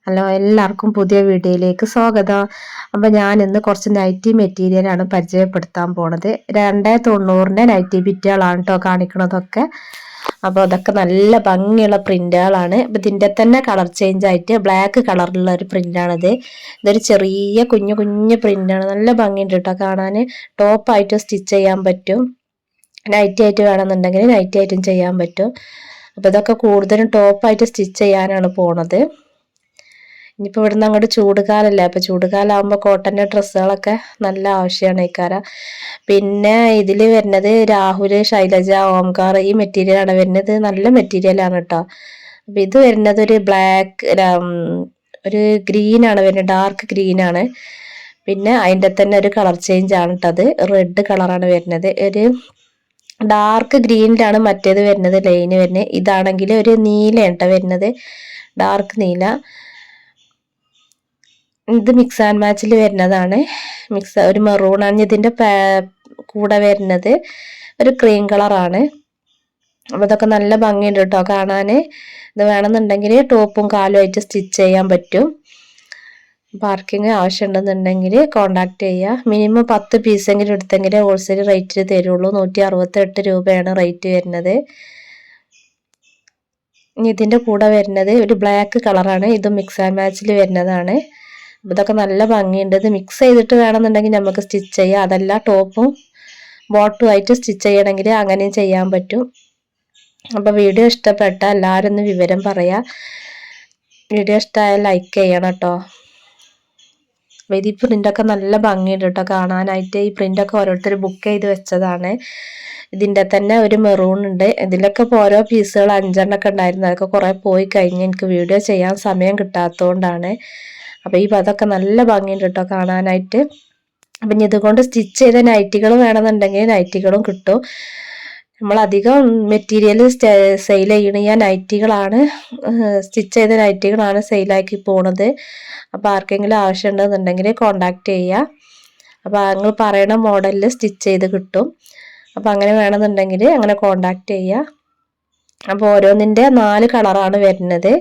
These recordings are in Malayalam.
ഹലോ, എല്ലാവർക്കും പുതിയ വീഡിയോയിലേക്ക് സ്വാഗതം. അപ്പോൾ ഞാൻ ഇന്ന് കുറച്ച് നൈറ്റി മെറ്റീരിയലാണ് പരിചയപ്പെടുത്താൻ പോണത്. 290ന്റെ നൈറ്റി ബിറ്റുകളാണ് കേട്ടോ കാണിക്കണതൊക്കെ. അപ്പോൾ അതൊക്കെ നല്ല ഭംഗിയുള്ള പ്രിന്റുകളാണ്. ഇതിൻ്റെ തന്നെ കളർ ചേഞ്ച് ആയിട്ട് ബ്ലാക്ക് കളറിലുള്ള ഒരു പ്രിന്റാണിത്. ഇതൊരു ചെറിയ കുഞ്ഞു കുഞ്ഞു പ്രിന്റാണ്. നല്ല ഭംഗിയുണ്ട് കേട്ടോ കാണാൻ. ടോപ്പായിട്ട് സ്റ്റിച്ച് ചെയ്യാൻ പറ്റും. നൈറ്റി ആയിട്ട് വേണമെന്നുണ്ടെങ്കിൽ നൈറ്റി ആയിട്ടും ചെയ്യാൻ പറ്റും. അപ്പോൾ ഇതൊക്കെ കൂടുതലും ടോപ്പായിട്ട് സ്റ്റിച്ച് ചെയ്യാനാണ് പോണത്. ഇനിയിപ്പോൾ ഇവിടുന്ന് അങ്ങോട്ട് ചൂടുകാലല്ലേ, അപ്പോൾ ചൂടുകാലമാകുമ്പോൾ കോട്ടൻ്റെ ഡ്രസ്സുകളൊക്കെ നല്ല ആവശ്യമാണ് ഇക്കാരം. പിന്നെ ഇതിൽ വരുന്നത് രാഹുൽ, ശൈലജ, ഓംകാർ ഈ മെറ്റീരിയലാണ് വരുന്നത്. നല്ല മെറ്റീരിയലാണ് കേട്ടോ. അപ്പോൾ ഇത് വരുന്നത് ഒരു ബ്ലാക്ക്, ഒരു ഗ്രീനാണ് വരുന്നത്, ഡാർക്ക് ഗ്രീനാണ്. പിന്നെ അതിൻ്റെ തന്നെ ഒരു കളർ ചേഞ്ച് ആണ് കേട്ടോ, അത് റെഡ് കളറാണ് വരുന്നത്. ഒരു ഡാർക്ക് ഗ്രീനിലാണ് മറ്റേത് വരുന്നത്, ലൈന് വരുന്നത്. ഇതാണെങ്കിൽ ഒരു നീലയാണ് കേട്ടോ വരുന്നത്, ഡാർക്ക് നീല. ഇത് മിക്സ് ആൻഡ് മാച്ചിൽ വരുന്നതാണ്. ഒരു മെറൂൺ ആണ് ഇതിൻ്റെ കൂടെ വരുന്നത്. ഒരു ക്രീം കളറാണ്. അപ്പോൾ ഇതൊക്കെ നല്ല ഭംഗിയുണ്ട് കേട്ടോ കാണാൻ. ഇത് വേണമെന്നുണ്ടെങ്കിൽ ടോപ്പും കാലും ആയിട്ട് സ്റ്റിച്ച് ചെയ്യാൻ പറ്റും. പാർക്കിങ് ആവശ്യമുണ്ടെന്നുണ്ടെങ്കിൽ കോണ്ടാക്ട് ചെയ്യുക. മിനിമം 10 പീസെങ്കിലും എടുത്തെങ്കിലേ ഹോൾസെയിൽ റേറ്റിൽ തരുള്ളൂ. 168 രൂപയാണ് റേറ്റ് വരുന്നത്. ഇതിൻ്റെ കൂടെ വരുന്നത് ഒരു ബ്ലാക്ക് കളറാണ്. ഇത് മിക്സ് ആൻഡ് മാച്ചിൽ വരുന്നതാണ്. ഇതൊക്കെ നല്ല ഭംഗിയുണ്ട്. ഇത് മിക്സ് ചെയ്തിട്ട് വേണമെന്നുണ്ടെങ്കിൽ നമുക്ക് സ്റ്റിച്ച് ചെയ്യാം. അതല്ല ടോപ്പും ബോട്ടും ആയിട്ട് സ്റ്റിച്ച് ചെയ്യണമെങ്കിൽ അങ്ങനെയും ചെയ്യാൻ പറ്റും. അപ്പോൾ വീഡിയോ ഇഷ്ടപ്പെട്ട എല്ലാവരും ഒന്ന് വിവരം പറയാം. വീഡിയോ ഇഷ്ടമായാൽ ലൈക്ക് ചെയ്യണം കേട്ടോ. അപ്പോൾ ഇത് ഈ പ്രിൻ്റൊക്കെ നല്ല ഭംഗിയുണ്ട് കേട്ടോ കാണാനായിട്ട്. ഈ പ്രിൻ്റൊക്കെ ഓരോരുത്തർ ബുക്ക് ചെയ്ത് വെച്ചതാണ്. ഇതിൻ്റെ തന്നെ ഒരു മെറൂൺ ഉണ്ട്. ഇതിലൊക്കെ ഇപ്പോൾ ഓരോ പീസുകൾ 5 ഉണ്ടായിരുന്നു. അതൊക്കെ കുറേ പോയി കഴിഞ്ഞ് എനിക്ക് വീഡിയോ ചെയ്യാൻ സമയം കിട്ടാത്തതുകൊണ്ടാണ്. അപ്പോൾ ഈ അതൊക്കെ നല്ല ഭംഗിയുണ്ട് കേട്ടോ കാണാനായിട്ട്. അപ്പം ഇനി ഇതുകൊണ്ട് സ്റ്റിച്ച് ചെയ്ത നൈറ്റികൾ വേണമെന്നുണ്ടെങ്കിൽ നൈറ്റികളും കിട്ടും. നമ്മളധികം മെറ്റീരിയൽ സെയിൽ ചെയ്യണ നൈറ്റികളാണ്, സ്റ്റിച്ച് ചെയ്ത നൈറ്റികളാണ് സെയിലാക്കി പോണത്. അപ്പോൾ ആർക്കെങ്കിലും ആവശ്യമുണ്ടെന്നുണ്ടെങ്കിൽ കോണ്ടാക്ട് ചെയ്യുക. അപ്പോൾ നിങ്ങൾ പറയണ മോഡലിൽ സ്റ്റിച്ച് ചെയ്ത് കിട്ടും. അപ്പോൾ അങ്ങനെ വേണമെന്നുണ്ടെങ്കിൽ അങ്ങനെ കോണ്ടാക്ട് ചെയ്യുക. അപ്പോൾ ഓരോന്നിൻ്റെ 4 കളറാണ് വരുന്നത്.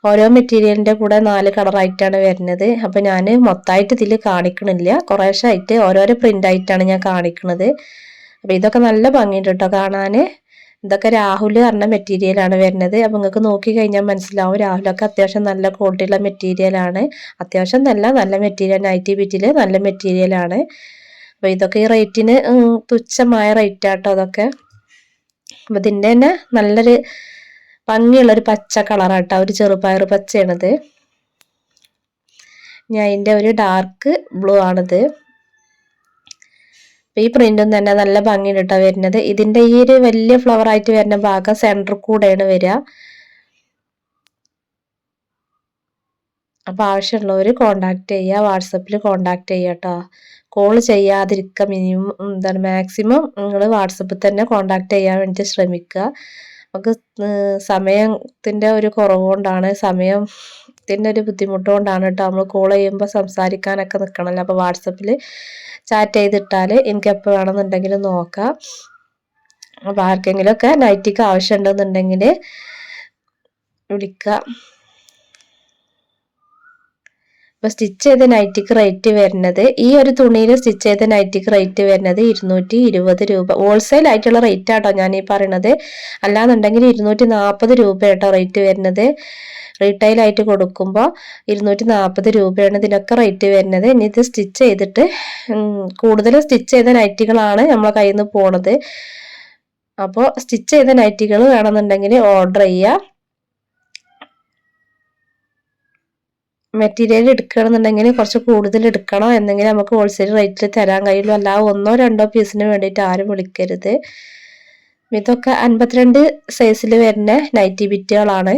ഓരോ മെറ്റീരിയലിൻ്റെ കൂടെ 4 കളറായിട്ടാണ് വരുന്നത്. അപ്പോൾ ഞാൻ മൊത്തമായിട്ട് ഇതിൽ കാണിക്കണില്ല, കുറേശ്ശായിട്ട് ഓരോരോ പ്രിൻ്റായിട്ടാണ് ഞാൻ കാണിക്കുന്നത്. അപ്പോൾ ഇതൊക്കെ നല്ല ഭംഗിയുണ്ട് കേട്ടോ കാണാൻ. ഇതൊക്കെ രാഹുൽ പറഞ്ഞ മെറ്റീരിയലാണ് വരുന്നത്. അപ്പോൾ നിങ്ങൾക്ക് നോക്കിക്കഴിഞ്ഞാൽ മനസ്സിലാവും, രാഹുലൊക്കെ അത്യാവശ്യം നല്ല ക്വാളിറ്റിയുള്ള മെറ്റീരിയലാണ്. അത്യാവശ്യം നല്ല മെറ്റീരിയൽ, നൈറ്റി ബിറ്റിൽ നല്ല മെറ്റീരിയലാണ്. അപ്പോൾ ഇതൊക്കെ ഈ റേറ്റിന് തുച്ഛമായ റേറ്റാട്ടോ അതൊക്കെ. അപ്പോൾ ഇതിൻ്റെ തന്നെ നല്ലൊരു ഭംഗിയുള്ളൊരു പച്ച കളറാട്ടോ, ഒരു ചെറുപയർ പച്ചയാണിത്. ഞാൻ അതിൻ്റെ ഒരു ഡാർക്ക് ബ്ലൂ ആണിത്. അപ്പോൾ ഈ പ്രിന്റും തന്നെ നല്ല ഭംഗിയുണ്ട് കേട്ടോ വരുന്നത്. ഇതിൻ്റെ ഈ ഒരു വലിയ ഫ്ലവർ ആയിട്ട് വരുന്ന ഭാഗം സെൻറ്റർ കൂടെയാണ് വരിക. അപ്പോൾ ആവശ്യമുള്ളവർ കോണ്ടാക്ട് ചെയ്യുക, വാട്സപ്പിൽ കോണ്ടാക്ട് ചെയ്യുക കേട്ടോ. കോൾ ചെയ്യാതിരിക്കുക, മിനിമം മാക്സിമം നിങ്ങൾ വാട്സപ്പിൽ തന്നെ കോണ്ടാക്ട് ചെയ്യാൻ വേണ്ടി ശ്രമിക്കുക. നമുക്ക് സമയത്തിൻ്റെ ഒരു കുറവ് കൊണ്ടാണ്, സമയത്തിൻ്റെ ഒരു ബുദ്ധിമുട്ട് കൊണ്ടാണ് കേട്ടോ നമ്മൾ കോൾ ചെയ്യുമ്പോൾ സംസാരിക്കാനൊക്കെ നിൽക്കണമല്ലോ. അപ്പോൾ വാട്സപ്പിൽ ചാറ്റ് ചെയ്തിട്ടാൽ എനിക്ക് എപ്പോൾ വേണമെന്നുണ്ടെങ്കിലും നോക്കാം. അപ്പോൾ ആർക്കെങ്കിലുമൊക്കെ നൈറ്റിക്ക് ആവശ്യമുണ്ടെന്നുണ്ടെങ്കിൽ വിളിക്കുക. അപ്പോൾ സ്റ്റിച്ച് ചെയ്ത നൈറ്റിക്ക് റേറ്റ് വരുന്നത്, ഈ ഒരു തുണിയിൽ സ്റ്റിച്ച് ചെയ്ത നൈറ്റിക്ക് റേറ്റ് വരുന്നത് 220 രൂപ. ഹോൾസെയിൽ ആയിട്ടുള്ള റേറ്റ് ആട്ടോ ഞാൻ ഈ പറയണത്. അല്ലാന്നുണ്ടെങ്കിൽ 240 രൂപ കേട്ടോ റേറ്റ് വരുന്നത്. റീറ്റെയിൽ ആയിട്ട് കൊടുക്കുമ്പോൾ 240 രൂപയാണ് ഇതിനൊക്കെ റേറ്റ് വരുന്നത്. ഇനി ഇത് സ്റ്റിച്ച് ചെയ്തിട്ട് കൂടുതലും സ്റ്റിച്ച് ചെയ്ത നൈറ്റികളാണ് നമ്മളെ കയ്യിൽ നിന്ന് പോണത്. അപ്പോൾ സ്റ്റിച്ച് ചെയ്ത നൈറ്റികൾ വേണമെന്നുണ്ടെങ്കിൽ ഓർഡർ ചെയ്യുക. മെറ്റീരിയൽ എടുക്കണമെന്നുണ്ടെങ്കിൽ കുറച്ച് കൂടുതൽ എടുക്കണം, എന്നെങ്കിൽ നമുക്ക് ഹോൾസെയിൽ റേറ്റിൽ തരാൻ കഴിയുള്ളൂ. അല്ലാതെ 1-2 പീസിന് വേണ്ടിയിട്ട് ആരും വിളിക്കരുത്. ഇതൊക്കെ 52 സൈസിൽ വരുന്ന നൈറ്റി ബിറ്റുകളാണ്.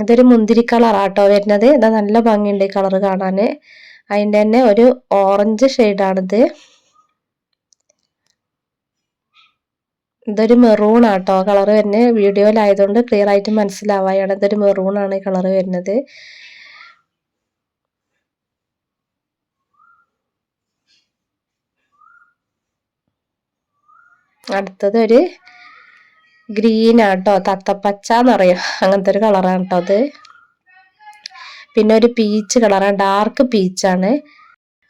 ഇതൊരു മുന്തിരി കളറാട്ടോ വരുന്നത്. ഇത് നല്ല ഭംഗിയുണ്ട് ഈ കളർ കാണാൻ. അതിൻ്റെ തന്നെ ഒരു ഓറഞ്ച് ഷെയ്ഡാണിത്. ഇതൊരു മെറൂൺ ആട്ടോ കളർ വരുന്നത്. വീഡിയോയിലായതുകൊണ്ട് ക്ലിയർ ആയിട്ട് മനസ്സിലാവായാണ്. ഇതൊരു മെറൂൺ ആണ് ഈ കളർ വരുന്നത്. അടുത്തത് ഒരു ഗ്രീൻ ആട്ടോ, തത്തപ്പച്ച എന്നറിയാം, അങ്ങനത്തെ ഒരു കളറാണ് കേട്ടോ അത്. പിന്നെ ഒരു പീച്ച് കളറാണ്, ഡാർക്ക് പീച്ചാണ്.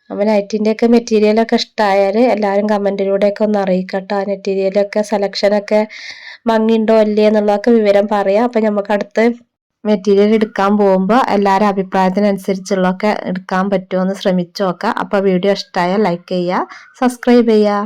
അപ്പം നൈറ്റിൻ്റെയൊക്കെ മെറ്റീരിയലൊക്കെ ഇഷ്ടമായാൽ എല്ലാവരും കമൻറ്റിലൂടെയൊക്കെ ഒന്ന് അറിയിക്കട്ടോ. ആ മെറ്റീരിയലൊക്കെ സെലക്ഷനൊക്കെ ഭംഗിയുണ്ടോ അല്ലേ എന്നുള്ളതൊക്കെ വിവരം പറയാം. അപ്പം നമുക്ക് അടുത്ത് മെറ്റീരിയൽ എടുക്കാൻ പോകുമ്പോൾ എല്ലാവരും അഭിപ്രായത്തിനനുസരിച്ചുള്ളതൊക്കെ എടുക്കാൻ പറ്റുമോ എന്ന് ശ്രമിച്ചു നോക്കാം. അപ്പോൾ വീഡിയോ ഇഷ്ടമായാൽ ലൈക്ക് ചെയ്യുക, സബ്സ്ക്രൈബ് ചെയ്യുക.